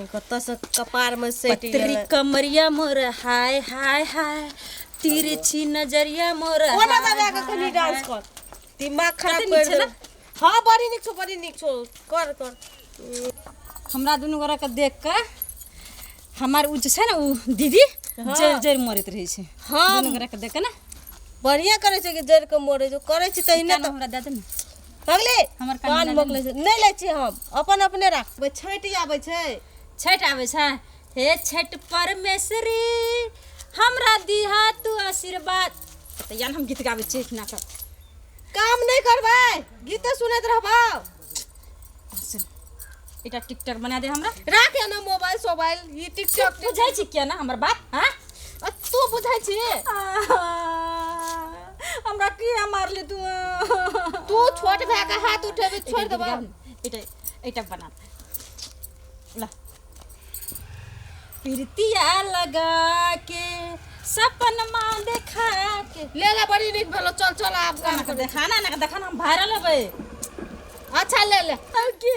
नहीं कत से कपार में से पतरी कमरिया मोर हाय हाय हाय तिरछी नजरिया मोर कोना दादा के कनी डांस कर दिमाग खराब कर दे। हां बड़ी निक छो कर कर हमरा दुनु गोरा के देख के हमार उ छै ना उ दीदी जर जर मरत रही छै। हां दुनु गोरा के देख के ना बढ़िया करे छै कि जर के मोरे जो करे छी तई ना तो हमरा दे दे ना पगले हमर कान मोकले छै नहीं ले छी हम अपन अपने राखबे छैट आबै छै छठ आवे छै। हे छठ परमेश्वरी हमरा दिहा तू आशीर्वाद त यान हम गीत गाबै छी ना कर काम नहीं करबै गीत सुनत रहबा। सुन एटा टिकटॉक बना दे हमरा राख ना मोबाइल ये टिकटॉक बुझाई छी क्या ना हमर बात हां तू बुझाई छी हमरा किया मारले तू तू छोट भाई का हाथ उठेबे छोड़ देबा। एटा एटा बना ला प्रीतिया लगा के सपन मां देखा के ले ले बड़ी निक भेलो चल चल आप काम कर देखाना ना देखाना हम वायरल होबे। अच्छा ले ले के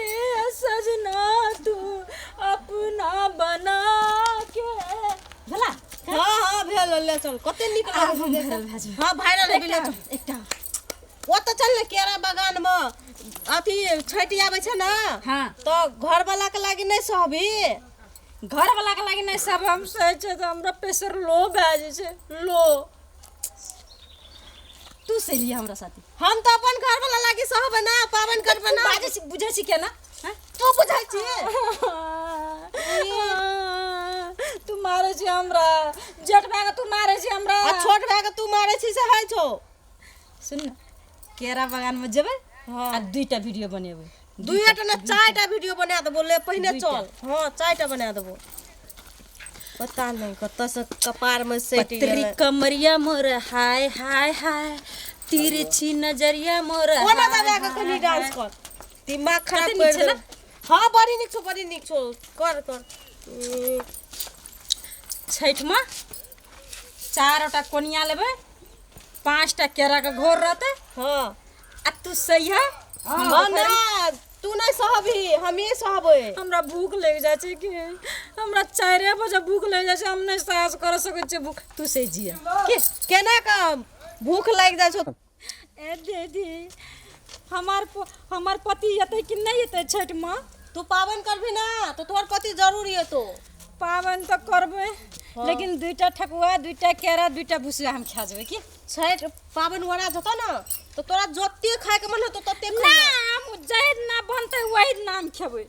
सजना तू अपना बना के भला हां भेल ले चल कते निक लागे देख। हां वायरल हेबे ले चल एकटा ओ तो चल ले केरा बागान में अथी छठी आबै छै ना हां तो घर वाला के लागी नहीं सहबी घर वाला के लागी नहीं सब हम सही छै तो हमरा प्रेशर लो भए जाय छै लो तू से लिया हमरा साथी हम तो अपन घर वाला लागी सहबे ना पावन करबे ना बाजे छी बुझै छी क्या ना हां तू बुझाई छी तू मारे छी हमरा जेठ भाई के तू मारे छी हमरा आ छोट भाई के तू मारे छी से है छो। सुन ना केरा बागान में जेबे हां आ दुईटा वीडियो बनेबे दुईटा ना चारटा वीडियो बना देबो ले पहिने चल हां चारटा बना देबो पता नहीं कत से कपार में से पतरी कमरिया मोर हाय हाय हाय तिरछी नजरिया मोर कोना दादा के कनी डांस कर दिमाग खराब कर दे। हां बड़ी निक छो कर कर छठ में 4टा कोनिया लेबे 5टा केरा के घोर रहते हां आ तू सही है हां ना तू नहीं सहबी हम ही सहबे। हमरा भूख लग जाय छै कि हमरा 4 बजे भूख लग जाय छै हम नहीं सहस कर सकै छै भूख तू से जिया के केना काम भूख लाग जाय छो ए दीदी हमार पति एते कि नहीं एते छठ में तू पावन करबी ना तो तोहर पति जरूरी है तो पावन तो करबे लेकिन 2टा ठकुआ 2टा केरा 2टा भुसिया हम खा जेबे की छठ पावन वरा जतो ना तो तोरा जोते खाए के मन तो तते ना हम जहिद ना बनते वही नाम खेबे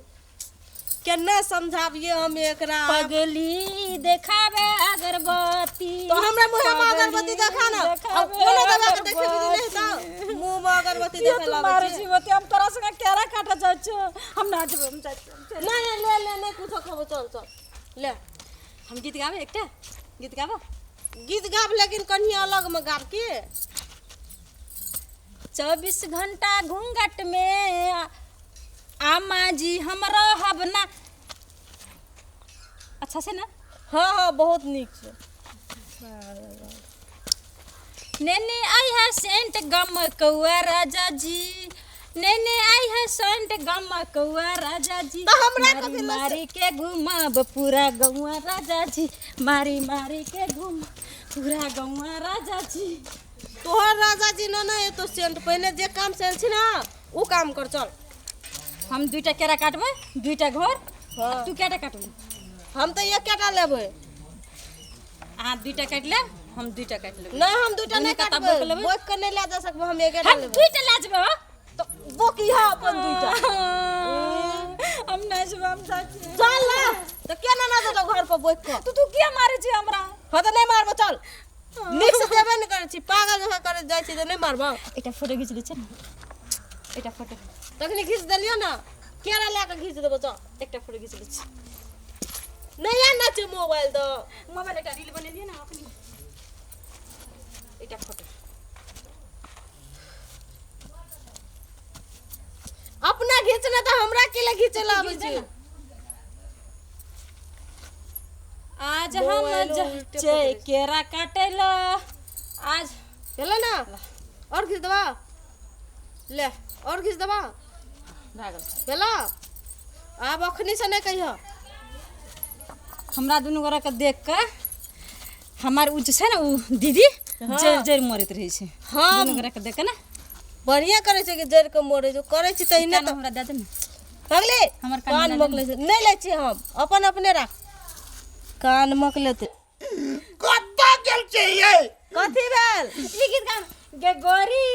केना समझाबिए हम एकरा पगली देखाबे अगरबत्ती तो हमरा मुंह में अगरबत्ती देखा ना अब कोनो दवा के देखे भी नहीं तो मुंह में अगरबत्ती देखे लागे तुम्हारे जीवते हम तोरा संग केरा काटा जाय छ हम ना जेबे हम जाय नहीं ले नहीं कुछ खबो चल चल ले हम गीत गावे एकटा गीत गाबो गीत गाब लेकिन कन्ही अलग में गाब के 24 घंटा घूंघट में आमा जी हमरा हबना अच्छा से ना हां बहुत निक छै। नेने आई है सेंट गम कौआ राजा जी नेने आई है सेंट गम कौआ राजा जी तो हमरा मारी कथी मारी के घुमाब पूरा गौआ राजा जी मारी मारी के घुम पूरा गौआ राजा जी तोहर राजा जी ना ये तो सेंट पहले जे काम से छी ना वो काम कर चल। हम 2टा केरा काटबे 2टा घर हां तू केटा काटबे हम तो एक केटा लेबे आ 2टा काट ले हम 2टा काट लेबे ना हम 2टा नहीं काटबे बोक के नहीं ले जा सकबो हम एक केटा हम लेबे 2टा ले जेबे तो बोकी हा अपन 2टा हम नहीं जेबे हम साथी चल ना तो केना ना तो घर पर बोक के तू किया मारे छी हमरा हां तो नहीं मारबो चल निक से देबे नहीं करे छी पागल जका करे जाय छी तो नहीं मारबो एटा फोटो खींच ले छ ना एटा फोटो तखनी खींच देलियो ना केरा लेके खींच देबो चल एकटा फोटो खींच ले छ नहीं आना छै मोबाइल तो मोबाइल एटा रील बने दिए ना अपनी एटा फोटो अपना खींचना तो हमरा के लिए खींचे लावे छी आज हम केरा काटेला आज चलो ना और खींच दबा ले और खींच दबा भागल चलो अब अखनी से नहीं कहियो हमरा दुनू गोरा के देख के हमार उ जे छै ना उ दीदी जर जर मरत रही छै। हाँ दुनू गोरा के देख के ना बढ़िया करे छै कि जड़ के मोरे जो करे छी तहिने ना तो हमरा दे दे ना। पगले हमर कान मकले छै नहीं ले छी हम अपन अपने राख कान मकलेते कत्ता गेल छै ये कथी भेल ई गीत गा गे गोरी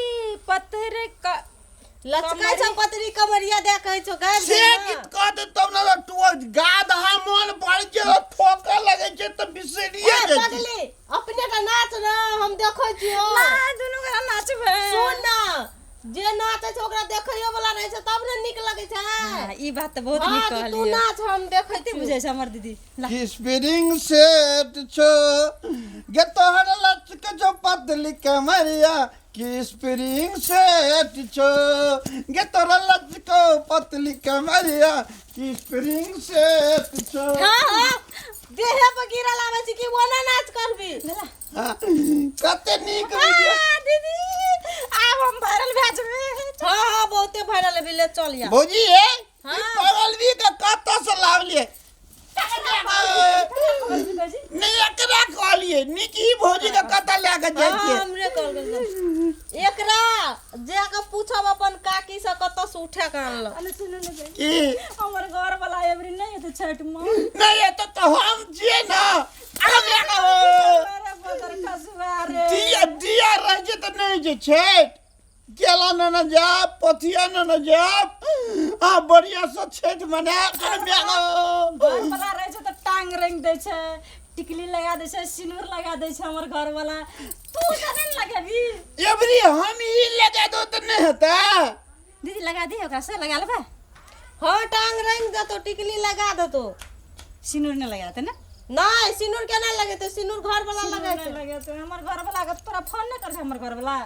पत्थर का लचकाय छ पतरी कमरिया देखै छो गाय से गीत कह दे तब ना तो गाधा मन पड़ के ठोके लगे छै त बिसरिए जाइ छै। पगले अपने का नाच ना हम देखै छियो ना दुनू गोरा नाचबे सुन ना जे नाचै छै ओकरा देखैयो वाला रहै छै तब ने नीक लगै छै। हाँ, ई बात तो बहुत नीक हाँ, तो तू कहलिए नाच हम देखै छी बुझै छै हमर दीदी ला स्प्रिंग सेट छो गे तोहर लचक जो पतली कमरिया की स्प्रिंग सेट छो गे तोहर लचक पतली कमरिया की स्प्रिंग सेट छो। हां हां देहे पर गिरल आबै छी कि ओना नाच करबी कते नीक वीडियो दीदी आब हम वायरल भए जेबै। हां हां बहुते वायरल भेले चल या भौजी है हाँ। ई पगलवी के कत्ता से लावलिए नहीं एकरा कहलिए निकी भौजी के कत्ता लेके जाइ हां छियै। हमरे कर गेल एकरा जे के पूछब अपन काकी से कत से उठा के आनल अरे सुनो ना बे की हमर घर वाला एवरी नहीं है छठ में नहीं है तो हम जे ना अरे बदर कसुआ रे दिया दिया रह जे तो नहीं जे छेठ केला न जा पथिया न जा आ बढ़िया से छेठ मना कर घर वाला रहे छै तो टांग रंग दे छै टिकली लगा दे छै सिंदूर लगा दे छै हमर घर वाला तू जाने लगेबी एवरी हम ही लगा दो तो नहीं होता। दीदी लगा दी ओकरा से लगा लेबे हां टांग रंग दे तो टिकली लगा दे तो सिंदूर नहीं लगाते ना नहीं सिनुर केना लगे तो सिनुर घर वाला लगे नहीं लगाते हमर घर वाला के तोरा फोन नहीं कर छै हमर घर वाला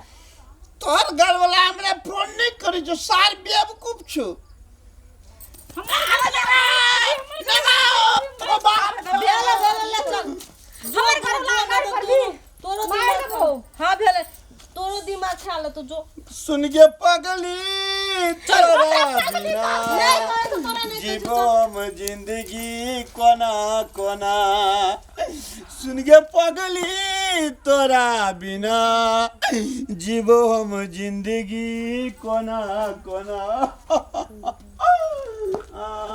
तोर घर वाला हमरा फोन नहीं करी जो सार बेवकूफ छु तो बाप भेले भेले ले चल हमर घर वाला घर पर भी तोरो मार दिमाग देबो। हां भेले तोरो दिमाग ख्याल तो जो सुन के पगली तोरा बिना नहीं करे तो तोरा नहीं जीवो हम जिंदगी कोना कोना सुन के पगली तोरा बिना जीवो हम जिंदगी कोना कोना